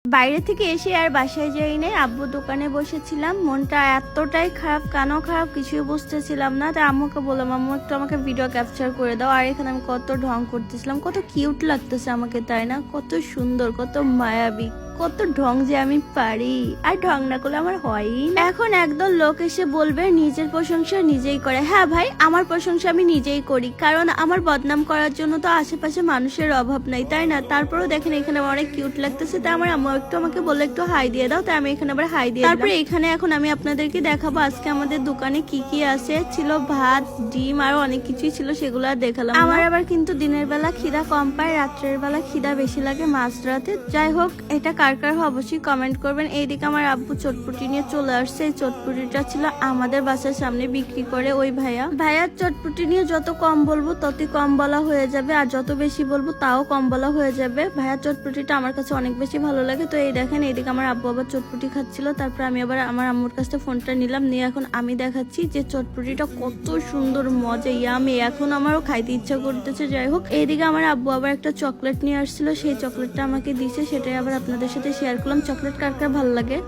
বাইরে থেকে এসে আর বাসায় যাই নাই, আব্বু দোকানে বসেছিলাম। মনটা এতটাই খারাপ, কানও খারাপ, কিছুই বুঝতেছিলাম না। তাই আম্মুকে বললাম, আম্মু একটু আমাকে ভিডিও ক্যাপচার করে দাও। আর এখানে আমি কত ঢং করতেছিলাম, কত কিউট লাগতেছে আমাকে, তাই না? কত সুন্দর, কত মায়াবী, কত ঢং যে আমি পারি। আর ঢং না করলে আমার হয়ই না। এখন একদল লোক এসে বলবে নিজের প্রশংসা নিজেই করে। হ্যাঁ ভাই, আমার প্রশংসা আমি নিজেই করি, কারণ আমার বদনাম করার জন্য তো আশেপাশে মানুষের অভাব নাই, তাই না? তারপরেও দেখেন এখানে আমার অনেক কিউট লাগতেছে, তাই আমার আম্মু একটু আমাকে বললো একটু হাই দিয়ে দাও, তাই আমি এখানে আবার হাই দিয়ে তারপরে এখানে এখন আমি আপনাদেরকে দেখাবো আজকে আমাদের দোকানে কি কি আছে। ছিল ভাত, ডিম, আরো অনেক কিছুই ছিল, সেগুলো আর দেখালাম। আমার আবার কিন্তু দিনের বেলা খিদা কম পায়, রাত্রের বেলা খিদা বেশি লাগে মাঝরাতে। যাই হোক, এটা কার কার অবশ্যই কমেন্ট করবেন। এইদিকে আমার আব্বু চটপটি নিয়ে চলে আসছে। এই চটপটিটা ছিল আমাদের বাসার সামনে বিক্রি করে ওই ভাইয়ার চটপটি নিয়ে যত কম বলবো ততই কম বলা হয়ে যাবে, আর যত বেশি বলবো তাও কম বলা হয়ে যাবে। ভাইয়ার চটপটিটা আমার কাছে অনেক বেশি ভালো লাগে। তো এই দেখেন, এইদিকে আমার আব্বু আবার চটপটি খাচ্ছিল, তারপর আমি আবার আমার আম্মুর কাছে ফোনটা নিলাম, নিয়ে এখন আমি দেখাচ্ছি যে চটপটিটা কত সুন্দর, মজা, ইয়ামি। এখন আমারও খাইতে ইচ্ছা করতেছে। যাই হোক, এইদিকে আমার আব্বু আবার একটা চকলেট নিয়ে আসছিল, সেই চকলেটটা আমাকে দিছে, সেটাই আবার আপনাদের সাথে শেয়ার করলাম। চকলেট কার কার ভালো লাগে?